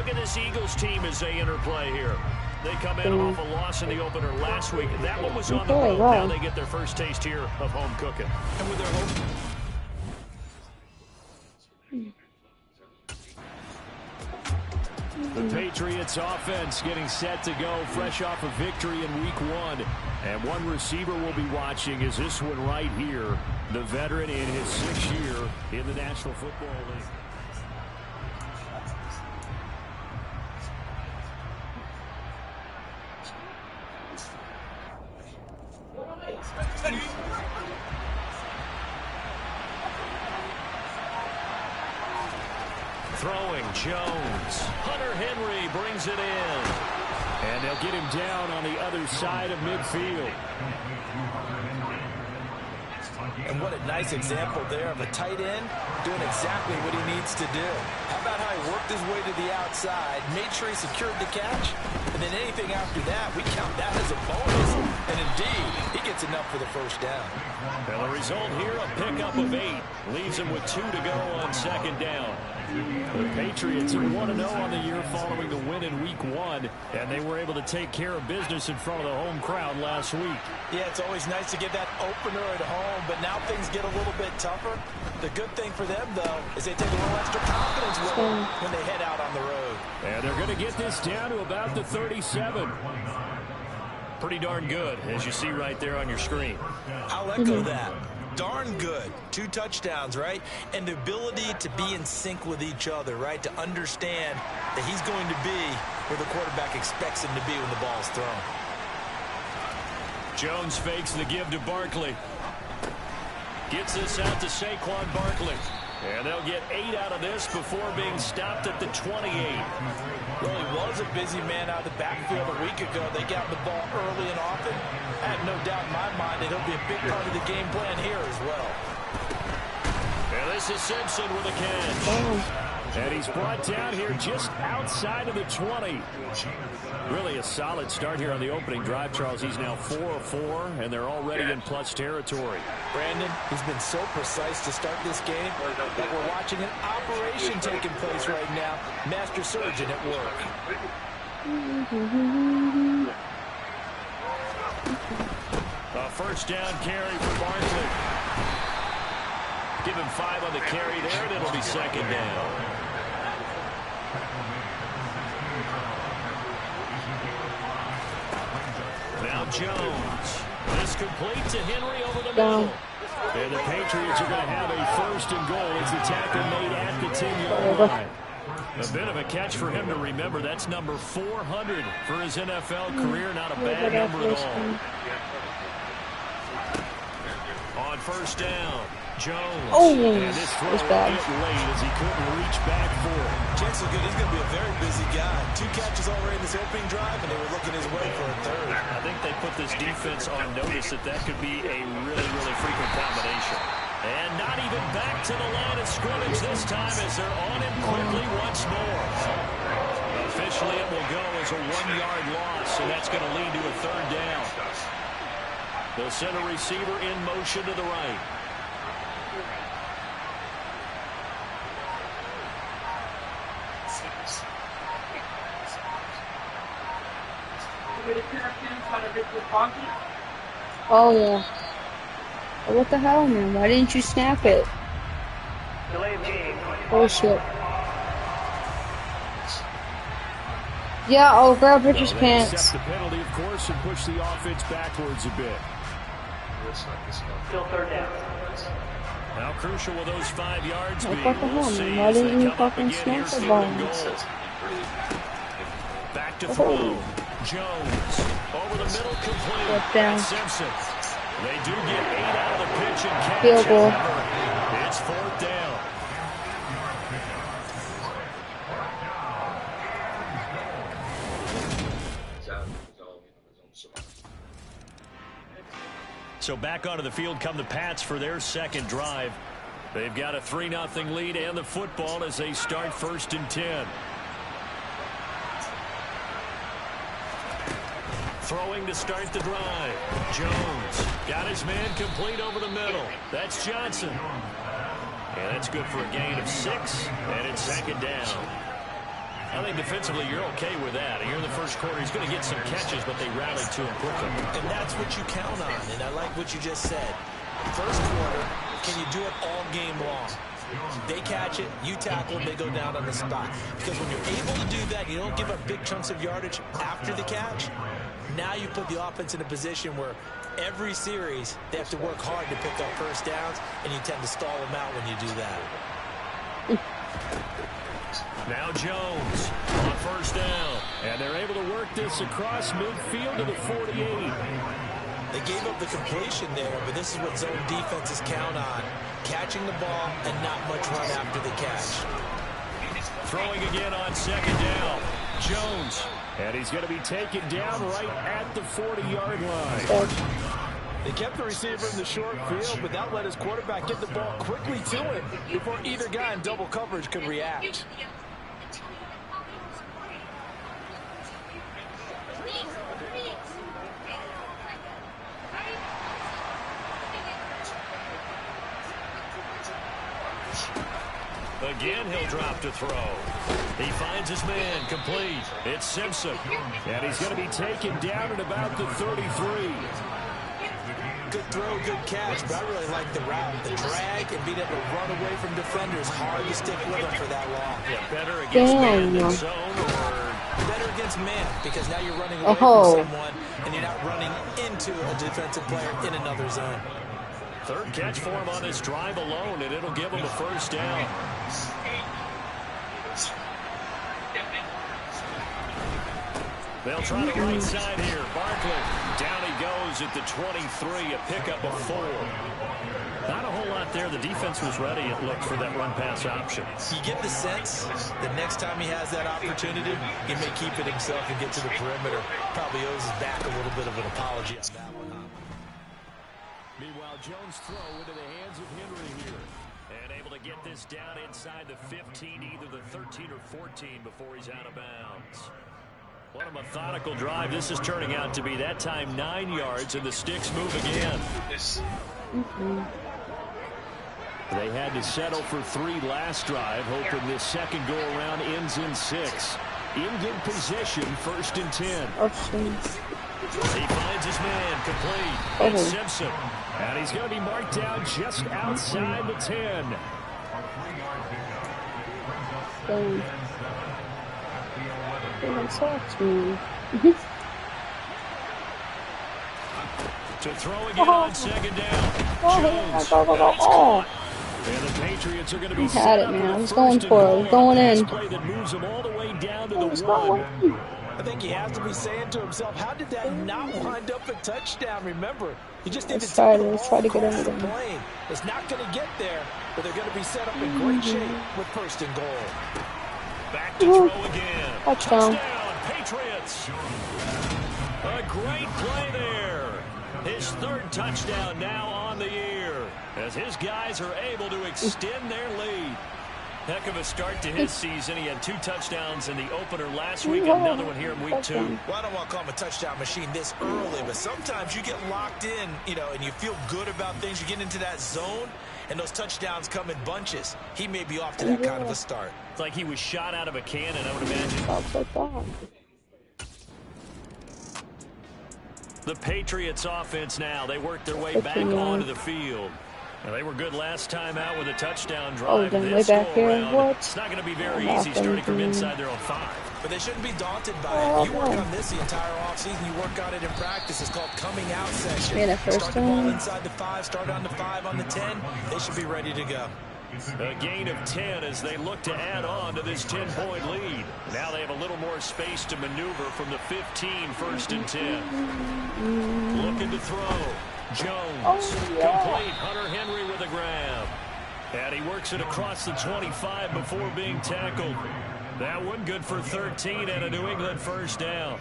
think of this Eagles team as they interplay here? They come in off a loss in the opener last week. That one was on the road. Now they get their first taste here of home cooking. And with their home... The Patriots offense getting set to go fresh off a victory in week 1. And one receiver we'll be watching is this one right here, the veteran in his 6th year in the National Football League. Throwing Jones. Hunter Henry brings it in. And they'll get him down on the other side of midfield. And what a nice example there of a tight end doing exactly what he needs to do. How about how he worked his way to the outside, made sure he secured the catch, and then anything after that, we count that as a bonus. And indeed, he gets enough for the first down. Well, the result here, a pickup of 8. Leaves him with 2 to go on 2nd down. The Patriots are 1-0 on the year following the win in week 1, and they were able to take care of business in front of the home crowd last week. Yeah, it's always nice to get that opener at home, but now things get a little bit tougher. The good thing for them, though, is they take a little extra confidence with them when they head out on the road. And they're going to get this down to about the 37. Pretty darn good, as you see right there on your screen. I'll echo that. Darn good. 2 touchdowns, right? And the ability to be in sync with each other, right? To understand that he's going to be where the quarterback expects him to be when the ball's thrown. Jones fakes the give to Barkley. Gets this out to Saquon Barkley. And they'll get 8 out of this before being stopped at the 28. Well, he was a busy man out of the backfield a week ago. They got the ball early and often. I have no doubt in my mind that he'll be a big part of the game plan here as well. And this is Simpson with a catch. And he's brought down here just outside of the 20. Really a solid start here on the opening drive, Charles. He's now 4 of 4, and they're already in plus territory. Brandon, he's been so precise to start this game that we're watching an operation taking place right now. Master surgeon at work. A first down carry for Barkley. Give him 5 on the carry there, and it'll be 2nd down. Now Jones. This complete to Henry over the middle. And the Patriots are going to have a 1st and goal as the tackle made at the 10-yard line. A bit of a catch for him to remember. That's number 400 for his NFL career. Not a bad number at all. On 1st down, Jones. And this throw bad. Late as he couldn't reach back for it. Chances are good. He's going to be a very busy guy. 2 catches already in this opening drive, and they were looking his way for a 3rd. I think they put this defense on notice that could be a really, really frequent combination. And not even back to the line of scrimmage this time as they're on him quickly once more. Officially, it will go as a 1-yard loss, and that's going to lead to a 3rd down. They'll send a receiver in motion to the right. Oh, yeah. What the hell, man? Why didn't you snap it? Oh, shit. Yeah, I'll grab Richard's pants. Accept the penalty, of course, and push the offense backwards a bit. Still 3rd down. How crucial will those 5 yards be? What the hell, man? Why didn't you fucking snap the ball? Back to throw. Jones. Over the middle, complete. Down. Simpson. They do get 8 out of the pitch and catch. Field goal. It's 4th down. So back onto the field come the Pats for their 2nd drive. They've got a 3-0 lead and the football as they start 1st and 10. Throwing to start the drive. Jones got his man complete over the middle. That's Johnson. And that's good for a gain of 6, and it's 2nd down. I think defensively you're okay with that. Here in the first quarter, he's going to get some catches, but they rallied to him quickly. And that's what you count on, and I like what you just said. First quarter, can you do it all game long? They catch it, you tackle them, they go down on the spot. Because when you're able to do that, you don't give up big chunks of yardage after the catch. Now you put the offense in a position where every series they have to work hard to pick up first downs, and you tend to stall them out when you do that. Now Jones on first down. And they're able to work this across midfield to the 48. They gave up the completion there, but this is what zone defenses count on. Catching the ball and not much run after the catch. Throwing again on second down. Jones. And he's going to be taken down right at the 40-yard line. They kept the receiver in the short field, but that let his quarterback get the ball quickly to him before either guy in double coverage could react. Again, he'll drop to throw. He finds his man, complete. It's Simpson. And he's going to be taken down at about the 33. Good throw, good catch, but I really like the route. The drag and being able to run away from defenders. Hard to stick with them for that long. Yeah, better against man than zone, or better against man, because now you're running away from someone and you're not running into a defensive player in another zone. Third catch for him on this drive alone, and it'll give him a first down. They'll try the right side here. Barkley, down he goes at the 23, a pickup of 4. Not a whole lot there. The defense was ready, it looked, for that run-pass option. You get the sense that next time he has that opportunity, he may keep it himself and get to the perimeter. Probably owes his back a little bit of an apology on that one. Meanwhile, Jones' throw into the hands of Henry here. And able to get this down inside the 15, either the 13 or 14 before he's out of bounds. What a methodical drive this is turning out to be. That time 9 yards, and the sticks move again. They had to settle for 3 last drive, hoping this second go-around ends in 6. In good position, 1st and 10. He finds his man, complete. It's Simpson. And he's going to be marked down just outside the 10. To throw again on second down. Jones. And the Patriots are going to be had it, man. I was going for it. I was going in. Play that moves them all the way down to the 1. I think he has to be saying to himself, how did that not wind up a touchdown? Remember, he just didn't try to get into the plane. It's not going to get there, but they're going to be set up in great shape with 1st and goal. Back to throw again. Touchdown. Patriots. A great play there. His 3rd touchdown now on the year, as his guys are able to extend their lead. Heck of a start to his season. He had 2 touchdowns in the opener last week, another one here in week 2. Well, I don't want to call him a touchdown machine this early, but sometimes you get locked in, and you feel good about things. You get into that zone, and those touchdowns come in bunches. He may be off to that kind of a start. It's like he was shot out of a cannon, I would imagine. The Patriots offense now. They work their way back onto the field. Well, they were good last time out with a touchdown drive. Way back here. What? It's not going to be very easy starting from inside their own 5. But they shouldn't be daunted by it. You work on this the entire offseason. You work on it in practice. It's called coming out session. Start the ball inside the 5, start on the 5, on the 10. They should be ready to go. A gain of 10 as they look to add on to this 10-point lead. Now they have a little more space to maneuver from the 15, 1st and 10. Looking to throw. Jones, complete. Hunter Henry with a grab. And he works it across the 25 before being tackled. That one good for 13 and a New England first down.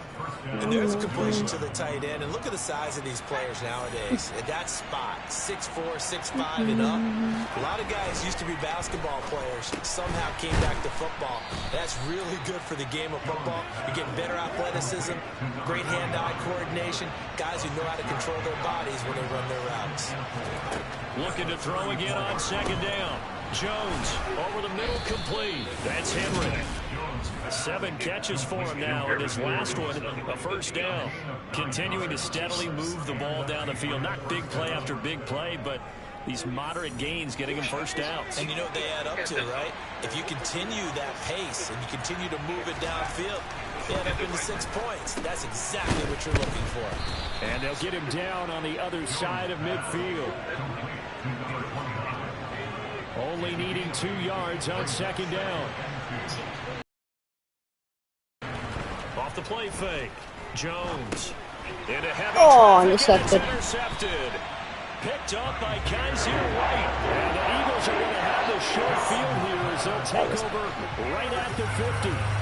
And there's a completion to the tight end. And look at the size of these players nowadays. At that spot, 6'4", 6'5", and up. A lot of guys used to be basketball players, somehow came back to football. That's really good for the game of football. You're getting better athleticism, great hand-eye coordination, guys who know how to control their bodies when they run their routes. Looking to throw again on second down. Jones over the middle, complete. That's Henry. 7 catches for him now, and his last one, a first down. Continuing to steadily move the ball down the field. Not big play after big play, but these moderate gains getting him first downs. And you know what they add up to, right? If you continue that pace and you continue to move it downfield, they add up into 6 points. That's exactly what you're looking for. And they'll get him down on the other side of midfield. Only needing 2 yards on second down. Off the play fake. Jones. Into heavy intercepted. Intercepted. Picked up by Kaiser White. And the Eagles are going to have the short field here as they'll take over right at the 50.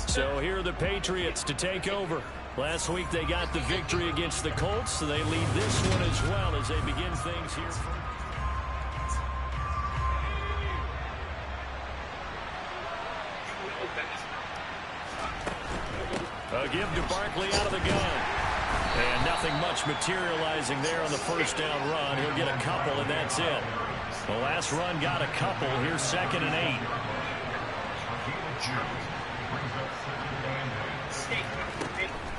So here are the Patriots to take over. Last week they got the victory against the Colts, so they lead this one as well as they begin things here. A give to Barkley out of the gun. And nothing much materializing there on the first down run. He'll get a couple, and that's it. The last run got a couple. Here's 2nd and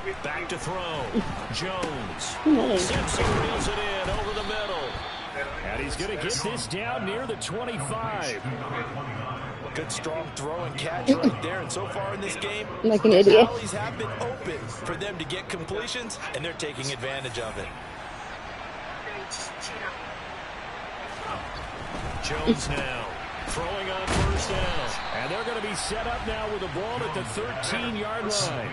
8. Back to throw. Jones. Simpson reels it in over the middle. And he's going to get this down near the 25. Good strong throw and catch right there. And so far in this game, like an idiot. alleys have been open for them to get completions, and they're taking advantage of it. Jones now throwing on first down. And they're going to be set up now with the ball at the 13-yard line.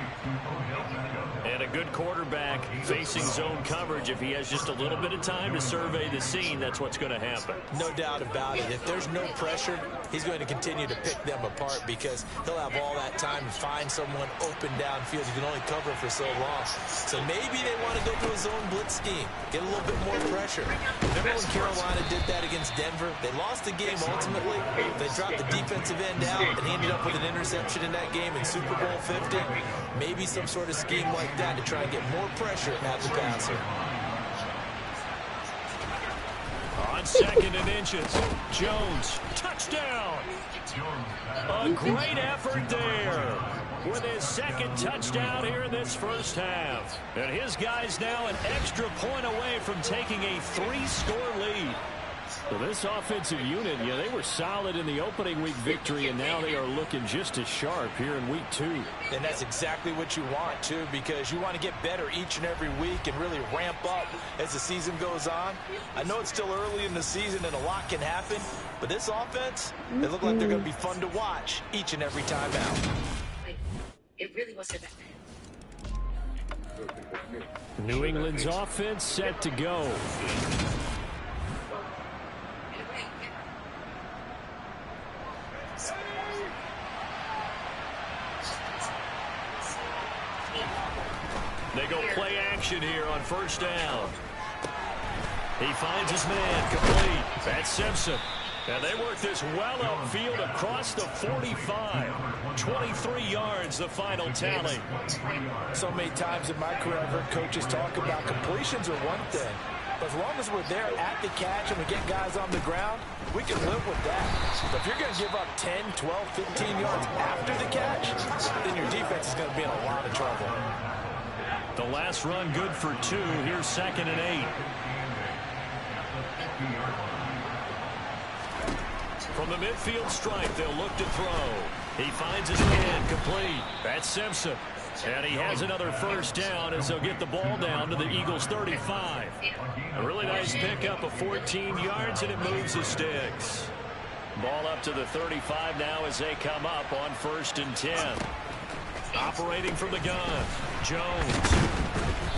And a good quarterback facing zone coverage. If he has just a little bit of time to survey the scene, that's what's going to happen. No doubt about it. If there's no pressure, he's going to continue to pick them apart because he'll have all that time to find someone open downfield. You can only cover for so long. So maybe they want to go to a zone blitz scheme, get a little bit more pressure. Remember when Carolina did that against Denver? They lost the game ultimately. They dropped the defensive end out, and he ended up with an interception in that game in Super Bowl 50. Maybe some sort of scheme like that to try and get more pressure at the passer. On 2nd and inches, Jones, touchdown. A great effort there with his 2nd touchdown here in this first half. And his guys now an extra point away from taking a 3-score lead. Well, this offensive unit, they were solid in the opening week victory, and now they are looking just as sharp here in week 2. And that's exactly what you want, too, because you want to get better each and every week and really ramp up as the season goes on. I know it's still early in the season and a lot can happen, but this offense, they look like they're going to be fun to watch each and every time out. It really wasn't that. New England's offense set to go. They go play action here on first down. He finds his man complete. That's Simpson. And they work this well upfield across the 45. 23 yards, the final tally. So many times in my career, I've heard coaches talk about completions are one thing. But as long as we're there at the catch and we get guys on the ground, we can live with that. But if you're going to give up 10, 12, 15 yards after the catch, then your defense is going to be in a lot of trouble. The last run good for 2. Here's 2nd and 8. From the midfield stripe, they'll look to throw. He finds his man complete. That's Simpson. And he has another first down as they'll get the ball down to the Eagles' 35. A really nice pickup of 14 yards, and it moves the sticks. Ball up to the 35 now as they come up on 1st and 10. Operating from the gun, Jones.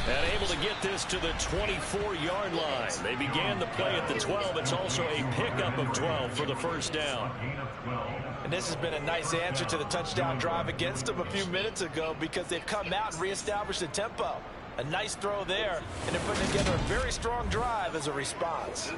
And able to get this to the 24-yard line. They began the play at the 12. It's also a pickup of 12 for the first down. And this has been a nice answer to the touchdown drive against them a few minutes ago because they've come out and reestablished the tempo. A nice throw there, and they're putting together a very strong drive as a response.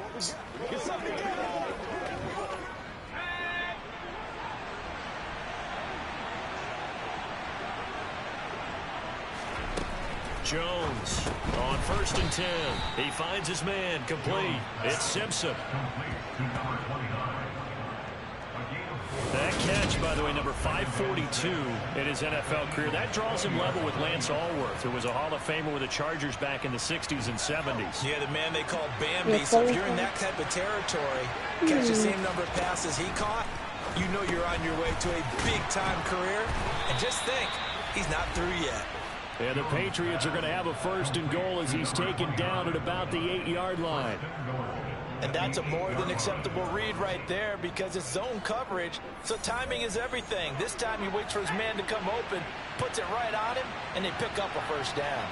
Jones on 1st and 10. He finds his man, complete. It's Simpson. That catch, by the way, number 542 in his NFL career. That draws him level with Lance Allworth, who was a Hall of Famer with the Chargers back in the 60s and 70s. Yeah, the man they call Bambi. So if you're in that type of territory, catch the same number of passes he caught, you know you're on your way to a big-time career. And just think, he's not through yet. And the Patriots are going to have a 1st and goal as he's taken down at about the 8-yard line. And that's a more than acceptable read right there because it's zone coverage, so timing is everything. This time he waits for his man to come open, puts it right on him, and they pick up a 1st down.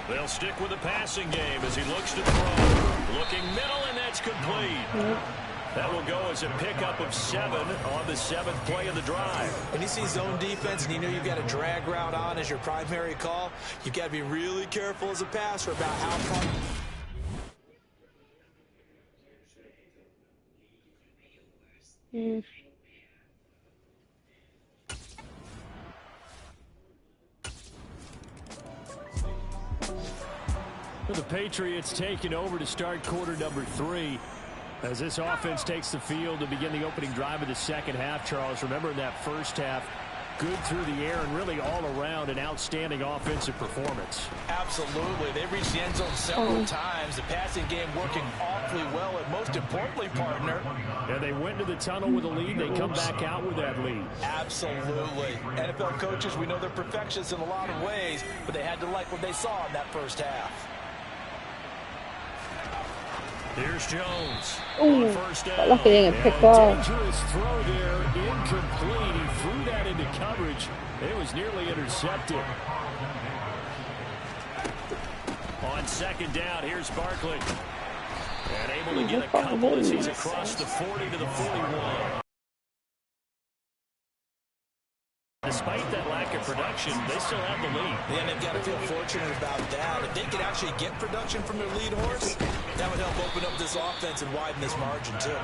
They'll stick with the passing game as he looks to throw. Looking middle, and that's complete. That will go as a pickup of 7 on the 7th play of the drive. When you see zone defense and you know you've got a drag route on as your primary call, you've got to be really careful as a passer about how far. The Patriots taking over to start quarter number 3. As this offense takes the field to begin the opening drive of the second half, Charles, remember in that first half, good through the air and really all around an outstanding offensive performance. Absolutely. They reached the end zone several times. The passing game working awfully well, and most importantly, partner. And they went to the tunnel with a lead. They come back out with that lead. Absolutely. NFL coaches, we know they're perfectionists in a lot of ways, but they had to like what they saw in that first half. Here's Jones. Ooh, on 1st down. lucky they didn't pick off. Dangerous throw there, incomplete. He threw that into coverage. It was nearly intercepted. On 2nd down, here's Barkley. And able to get a couple as he's across the 40 to the 41. Despite that lack of production, they still have the lead. Yeah, and they've got to feel fortunate about that. If they could actually get production from their lead horse, that would help open up this offense and widen this margin, too.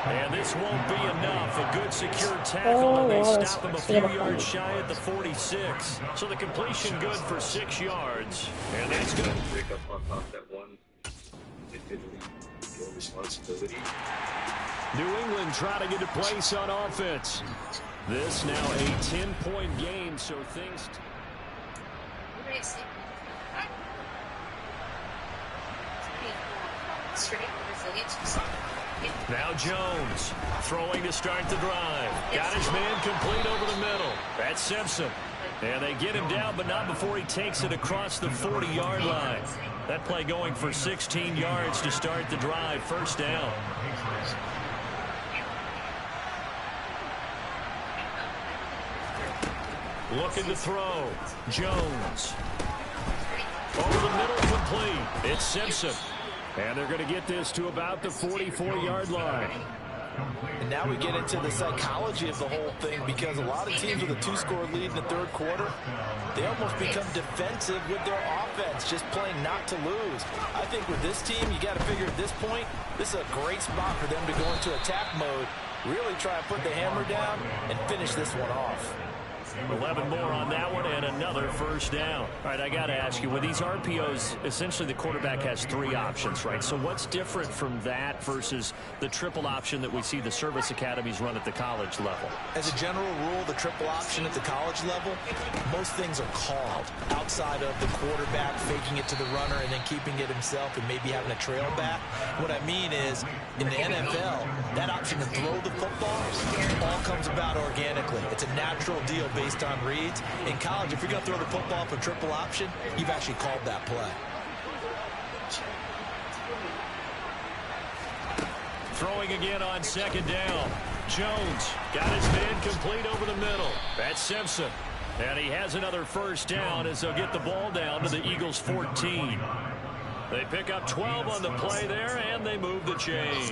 And this won't be enough. A good secure tackle, and they stop him a few yards shy at the 46. So the completion good for 6 yards. And that's good. Break up on top that one. Individually, your responsibility. New England trying to get a place on offense. This now a 10-point game, so things... Now Jones throwing to start the drive. Got his man complete over the middle. That's Simpson. And they get him down, but not before he takes it across the 40-yard line. That play going for 16 yards to start the drive. 1st down. Looking to throw. Jones. Over the middle, complete. It's Simpson. And they're going to get this to about the 44-yard line. And now we get into the psychology of the whole thing, because a lot of teams with a 2-score lead in the 3rd quarter, they almost become defensive with their offense, just playing not to lose. I think with this team, you got to figure at this point, this is a great spot for them to go into attack mode, really try and put the hammer down and finish this one off. 11 more on that one and another 1st down. All right, I got to ask you, with these RPOs, essentially the quarterback has 3 options, right? So what's different from that versus the triple option that we see the service academies run at the college level? As a general rule, the triple option at the college level, most things are called outside of the quarterback faking it to the runner and then keeping it himself and maybe having a trail back. What I mean is, in the NFL, that option to throw the football all comes about organically. It's a natural deal based on reads. In college, if you're going to throw the football for triple option, you've actually called that play. Throwing again on 2nd down. Jones got his man complete over the middle. That's Simpson. And he has another 1st down as they'll get the ball down to the Eagles' 14. They pick up 12 on the play there, and they move the chains.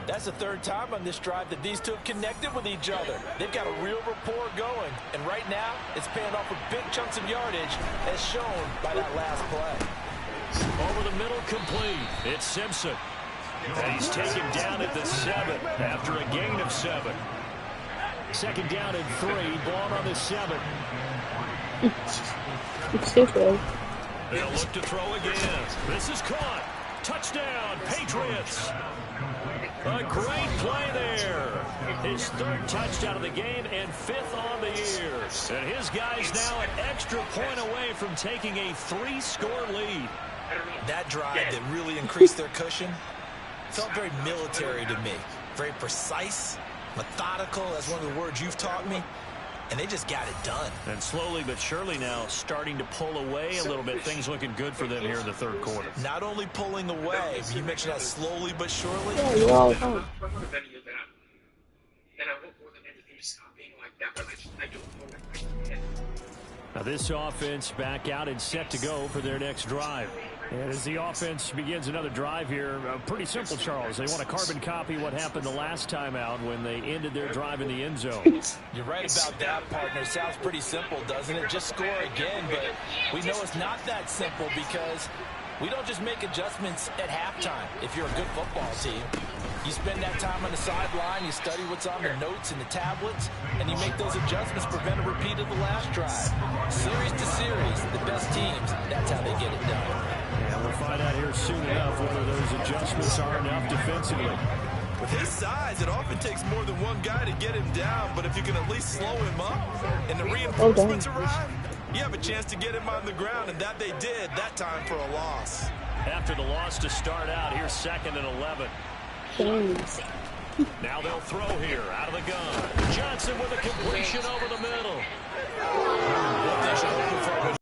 That's the 3rd time on this drive that these two have connected with each other. They've got a real rapport going, and right now it's paying off with big chunks of yardage, as shown by that last play. Over the middle, complete. It's Simpson. And he's taken down at the 7 after a gain of 7. Second down and 3. Ball on the 7. It's stupid. They'll look to throw again. This is caught. Touchdown, Patriots. A great play there. His 3rd touchdown of the game and 5th on the year. And his guys now an extra point away from taking a 3-score lead. That drive that really increased their cushion felt very military to me. Very precise, methodical. That's one of the words you've taught me. And they just got it done. And slowly but surely now starting to pull away a little bit. Things looking good for them here in the 3rd quarter. Not only pulling away, you mentioned that slowly but surely. Yeah, you're all fine. I want any of that. And I want more than anything to stop being like that, but I don't know if I can. Now this offense back out and set to go for their next drive. And as the offense begins another drive here, pretty simple, Charles. They want to carbon copy what happened the last time out when they ended their drive in the end zone. You're right about that, partner. Sounds pretty simple, doesn't it? Just score again, but we know it's not that simple because we don't just make adjustments at halftime. If you're a good football team, you spend that time on the sideline, you study what's on the notes and the tablets, and you make those adjustments, prevent a repeat of the last drive. Series to series, the best teams, that's how they get it done. And we'll find out here soon enough whether those adjustments are enough defensively. With his size, it often takes more than one guy to get him down, but if you can at least slow him up and the reinforcements arrive, you have a chance to get him on the ground, and that they did that time for a loss. After the loss to start out, here's 2nd and 11. Thanks. Now they'll throw here out of the gun. Johnson with a completion over the middle. What they should hope for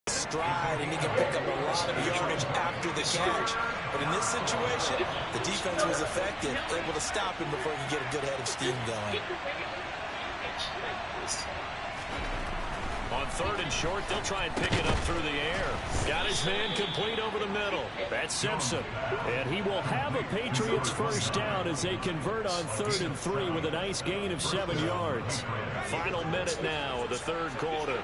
stride, and he can pick up a lot of yardage after the catch. But in this situation, the defense was effective, able to stop him before he could get a good head of steam going. On 3rd and short, they'll try and pick it up through the air. Got his man complete over the middle. That's Simpson. And he will have a Patriots first down as they convert on 3rd and 3 with a nice gain of 7 yards. Final minute now of the 3rd quarter.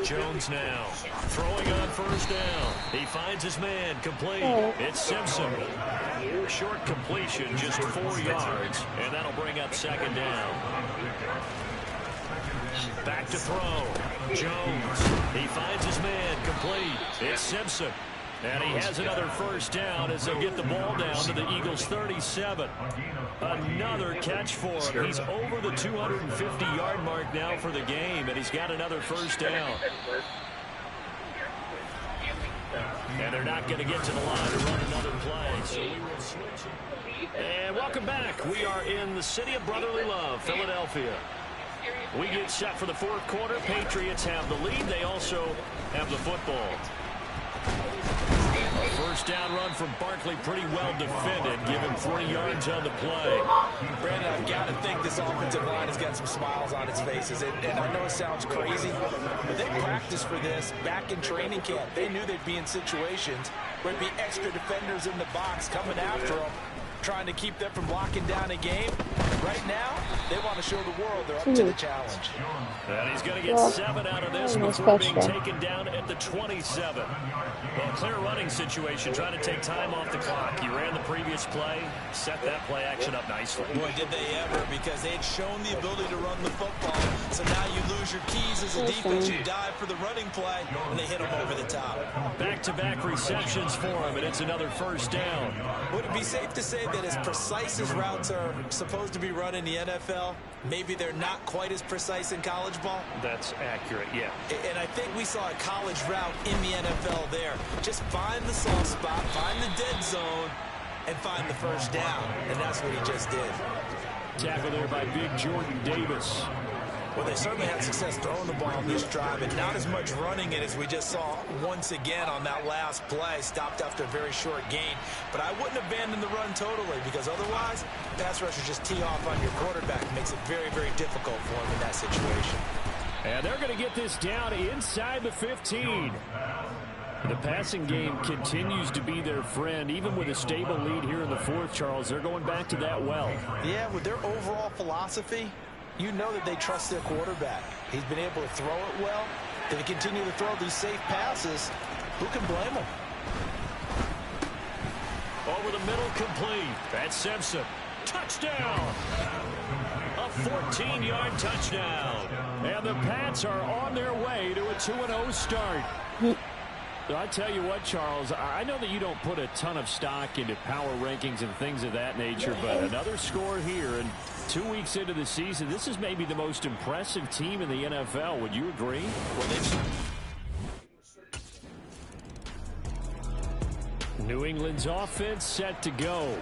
Jones now throwing on 1st down. He finds his man complete. It's Simpson. Short completion, just 4 yards, and that'll bring up 2nd down. Back to throw. Jones. He finds his man complete. It's Simpson. And he has another first down as they get the ball down to the Eagles' 37. Another catch for him. He's over the 250-yard mark now for the game, and he's got another first down. And they're not going to get to the line to run another play. So we will switch. And welcome back. We are in the city of brotherly love, Philadelphia. We get set for the 4th quarter. Patriots have the lead. They also have the football. First down run from Barkley, pretty well defended. Give him 3 yards on the play. Brandon, I've got to think this offensive line has got some smiles on its faces. And I know it sounds crazy, but they practiced for this back in training camp. They knew they'd be in situations where there'd be extra defenders in the box coming after them, trying to keep them from locking down a game. Right now, they want to show the world they're up to the challenge. And he's going to get 7 out of this before being taken down at the 27. Well, clear running situation, trying to take time off the clock. You ran the previous play, set that play action up nicely. Boy, did they ever, because they had shown the ability to run the football. So now you lose your keys as a defense. You dive for the running play, and they hit them over the top. Back-to-back receptions for him, and it's another first down. Would it be safe to say that as precise as routes are supposed to be run in the NFL, maybe they're not quite as precise in college ball? That's accurate, yeah. And I think we saw a college route in the NFL there. Just find the soft spot, find the dead zone, and find the first down. And that's what he just did. Tackle there by big Jordan Davis. Well, they certainly had success throwing the ball in this drive, and not as much running it as we just saw once again on that last play. Stopped after a very short gain. But I wouldn't abandon the run totally, because otherwise, pass rushers just tee off on your quarterback. It makes it very, very difficult for him in that situation. And they're going to get this down inside the 15. The passing game continues to be their friend. Even with a stable lead here in the 4th, Charles, they're going back to that well. Yeah, with their overall philosophy, you know that they trust their quarterback. He's been able to throw it well. They continue to throw these safe passes. Who can blame them? Over over the middle, complete. That's Simpson. Touchdown! A 14-yard touchdown. And the Pats are on their way to a 2-0 start. I tell you what, Charles, I know that you don't put a ton of stock into power rankings and things of that nature, but another score here, and 2 weeks into the season, this is maybe the most impressive team in the NFL. Would you agree? Well, New England's offense set to go.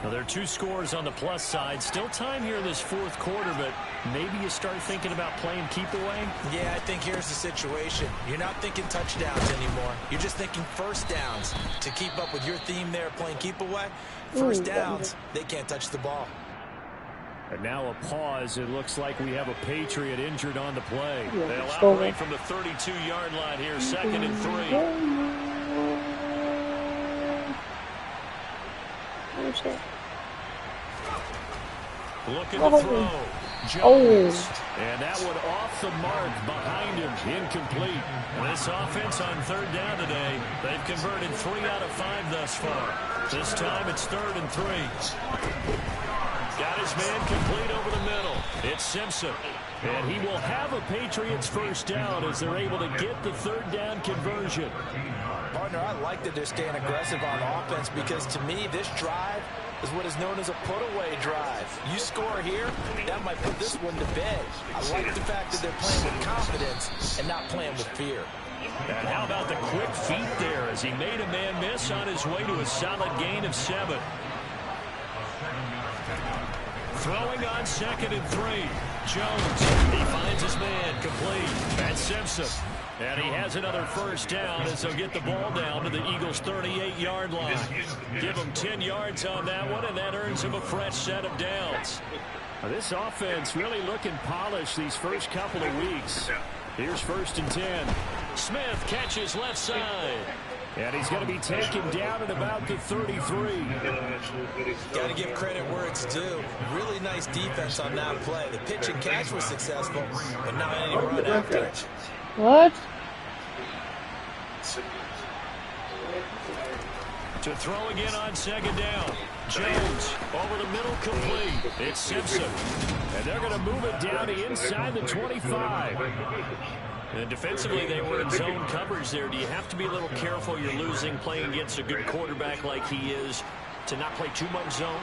Now, there are 2 scores on the plus side. Still time here in this fourth quarter, but maybe you start thinking about playing keep away? Yeah, I think here's the situation. You're not thinking touchdowns anymore. You're just thinking first downs. To keep up with your theme there, playing keep away, first downs, they can't touch the ball. And now a pause. It looks like we have a Patriot injured on the play. Yeah, they'll operate from the 32-yard line here, 2nd and 3. Looking to throw. Jones. And that one off the mark behind him. Incomplete. And this offense on 3rd down today, they've converted 3 out of 5 thus far. This time it's 3rd and 3. Got his man complete over the middle. It's Simpson. And he will have a Patriots first down as they're able to get the 3rd down conversion. Partner, I like that they're staying aggressive on offense because to me this drive is what is known as a put-away drive. You score here, that might put this one to bed. I like the fact that they're playing with confidence and not playing with fear. And how about the quick feet there as he made a man miss on his way to a solid gain of 7. Throwing on 2nd and 3. Jones, he finds his man complete. That's Simpson. And he has another first down as they'll get the ball down to the Eagles' 38-yard line. Give him 10 yards on that one, and that earns him a fresh set of downs. Now, this offense really looking polished these first couple of weeks. Here's 1st and 10. Smith catches left side. And he's going to be taken down at about the 33. Got to give credit where it's due. Really nice defense on that play. The pitch and catch was successful, but not any run after it. What? To throw again on 2nd down. Jones over the middle, complete. It's Simpson. And they're going to move it down to inside the 25. And defensively, they were in zone coverage there. Do you have to be a little careful? You're losing playing against a good quarterback like he is to not play too much zone?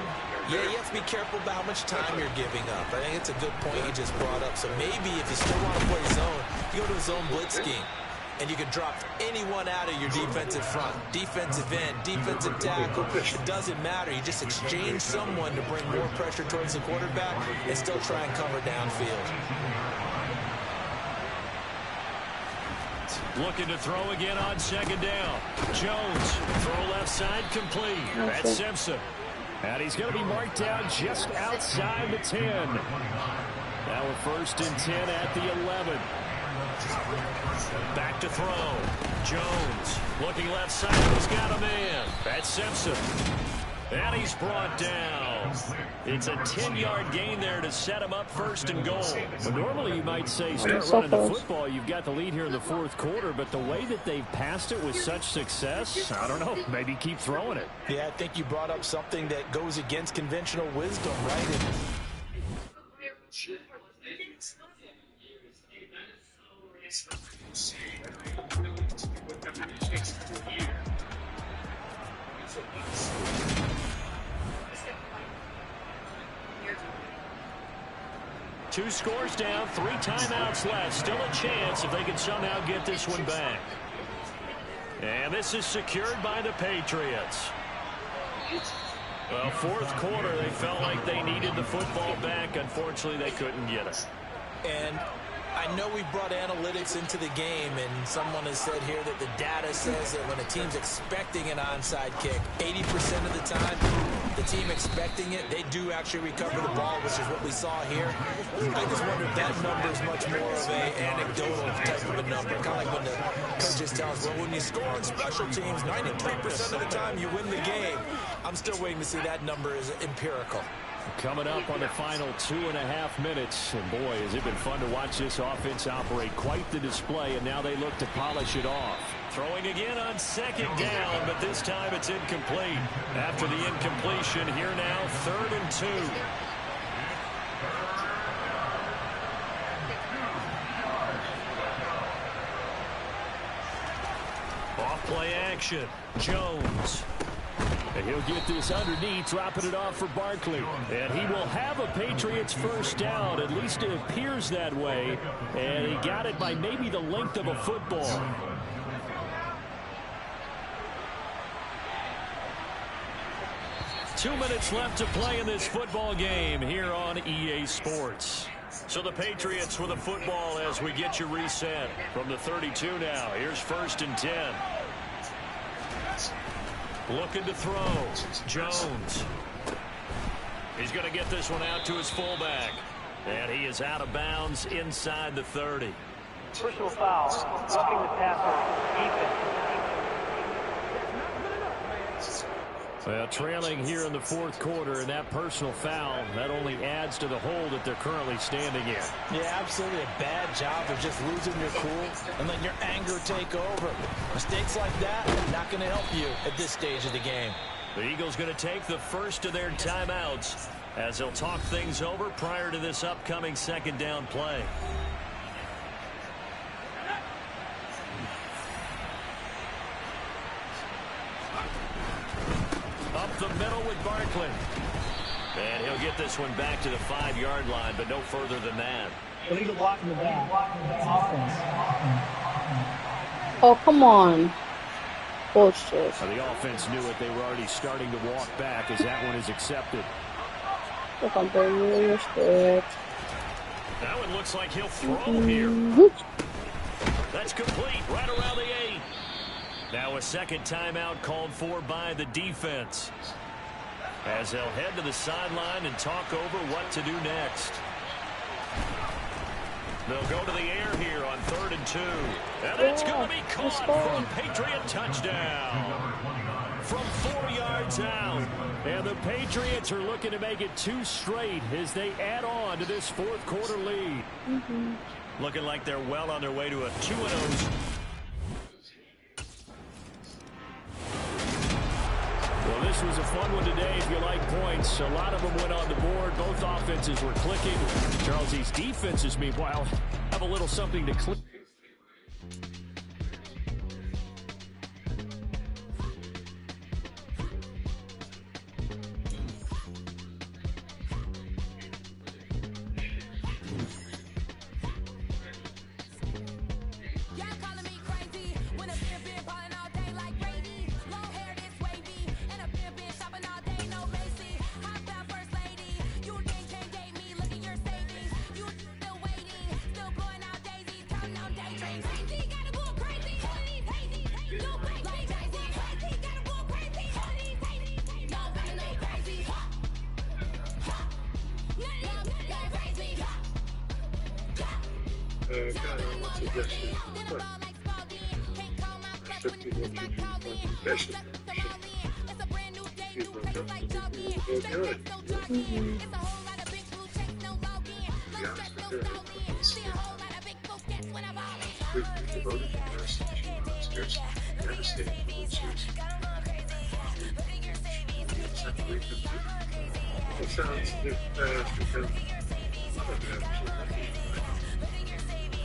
Yeah, you have to be careful about how much time you're giving up. I think it's a good point you just brought up. So maybe if you still want to play zone, you go to a zone blitz scheme. And you can drop anyone out of your defensive front. Defensive end, defensive tackle. It doesn't matter. You just exchange someone to bring more pressure towards the quarterback and still try and cover downfield. Looking to throw again on 2nd down. Jones, throw left side, complete. That's Simpson. And he's going to be marked down just outside the 10. Now a 1st and 10 at the 11. Back to throw. Jones looking left side. He's got a man. That's Simpson. And he's brought down. It's a 10-yard gain there to set him up 1st and goal. Well, normally you might say start running the football. You've got the lead here in the 4th quarter, but the way that they've passed it with such success, I don't know, maybe keep throwing it. Yeah, I think you brought up something that goes against conventional wisdom, right? Two scores down, 3 timeouts left. Still a chance if they can somehow get this one back. And this is secured by the Patriots. Well, 4th quarter, they felt like they needed the football back. Unfortunately, they couldn't get it. And I know we brought analytics into the game, and someone has said here that the data says that when a team's expecting an onside kick, 80% of the time, the team expecting it, they do actually recover the ball, which is what we saw here. I just wonder if that number is much more of an anecdotal type of a number. Kind of like when the coaches tell us, well, when you score on special teams, 93% of the time you win the game. I'm still waiting to see that number is empirical. Coming up on the final 2.5 minutes. And boy, has it been fun to watch this offense operate. Quite the display, and now they look to polish it off. Throwing again on second down, but this time it's incomplete. After the incompletion, here now, 3rd and 2. Off play action. Jones. And he'll get this underneath, dropping it off for Barkley. And he will have a Patriots first down. At least it appears that way. And he got it by maybe the length of a football. Two minutes left to play in this football game here on EA Sports. So the Patriots with a football as we get you reset from the 32 now. Here's 1st and 10. Looking to throw. Jones. He's going to get this one out to his fullback. And he is out of bounds inside the 30. Personal foul. Roughing the passer. Defense. Well, trailing here in the 4th quarter, and that personal foul, that only adds to the hole that they're currently standing in. Yeah, absolutely a bad job of just losing your cool and letting your anger take over. Mistakes like that, not going to help you at this stage of the game. The Eagles going to take the first of their timeouts as they'll talk things over prior to this upcoming 2nd down play. Up the middle with Barkley. And he'll get this one back to the 5-yard line, but no further than that. Illegal block in the back. Offense. Oh, come on. Bullshit. Well, the offense knew it. They were already starting to walk back as that one is accepted. Look, I'm very respect. That one looks like he'll throw here. That's complete right around the 8. Now a second timeout called for by the defense as they'll head to the sideline and talk over what to do next. They'll go to the air here on 3rd and 2. And that's going to be caught for a Patriot touchdown from 4 yards out. And the Patriots are looking to make it 2 straight as they add on to this 4th quarter lead. Looking like they're well on their way to a 2-0. Well, this was a fun one today if you like points. A lot of them went on the board. Both offenses were clicking. Charles, these defenses, meanwhile, have a little something to click.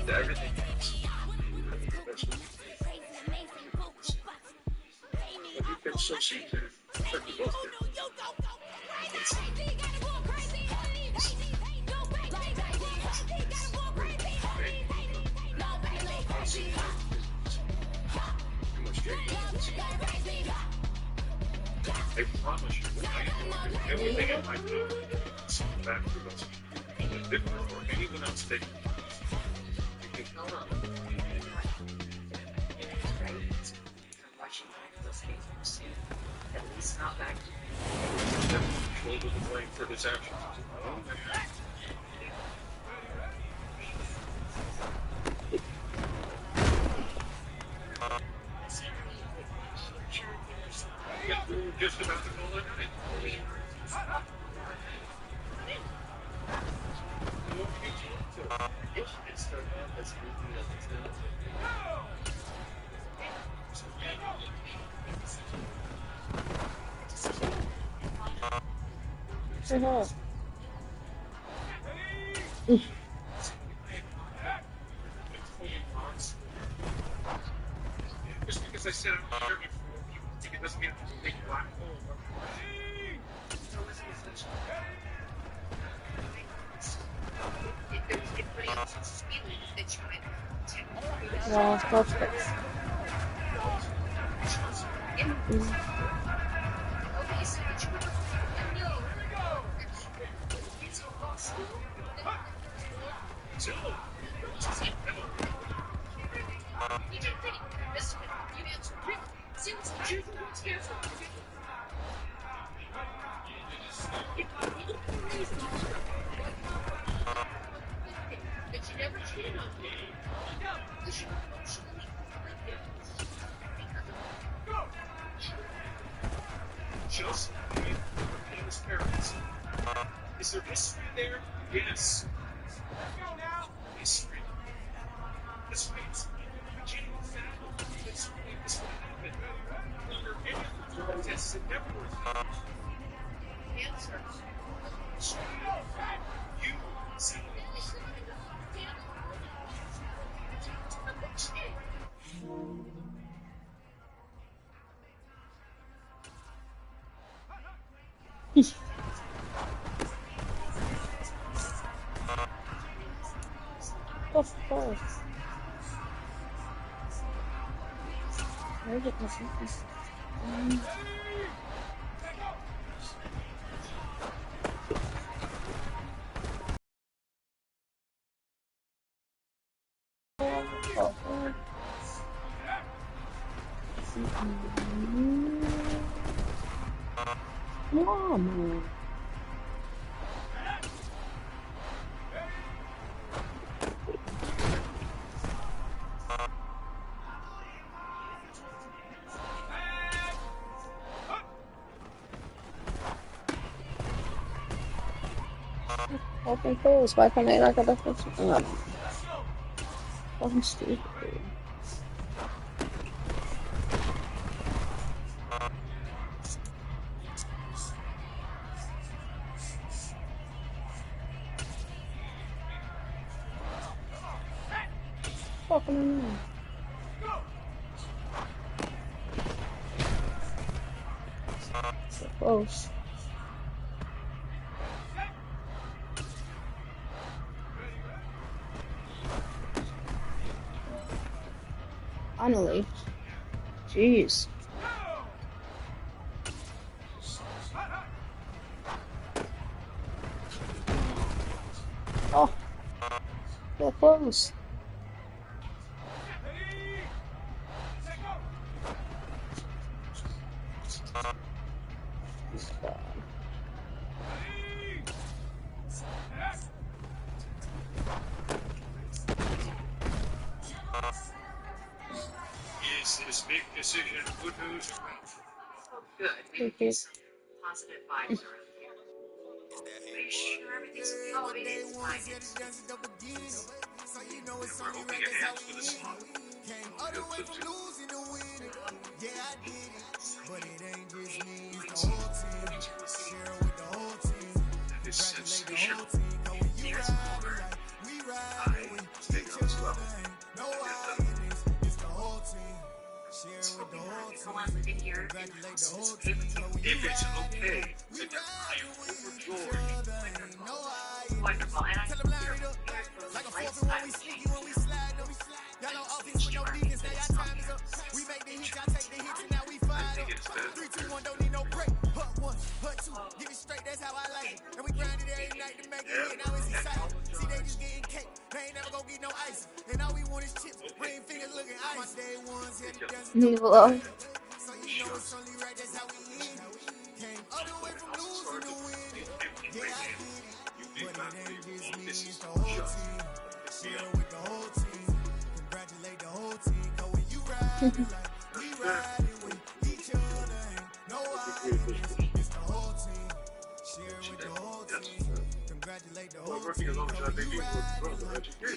Everything so simple. I promise you, everything in my book is back to us. If it were for anyone else taking you can count on it. At least not back. Never shoulder the blame for his actions. Just about to call it. Just because I said I'm not sure before, people think it doesn't mean I'm a big black hole. No, prospects. Just famous parents. Is there history there? Yes. History. History is genuine fact. History is what happened. Under any of the tests, it never was answer. You see Of course. Where did I see this? Mama. Open close. Why can't I not get that? I'm stupid. Fucking annoying. So close. Finally. Jeez. Oh. So close. is this big decision good news or bad? Oh, good. We can get some positive vibes around here. Are you sure everything's okay? Oh, it is fine. We're hoping it ends with a slaughter. That is sensational. There's more. I think on this level. Come on, living here in the house. It's okay with you. If it's okay, then I am overjoyed. Wonderful. And I'm here for the lifestyle change. I think it's better. Hello. Working alongside maybe with brother education.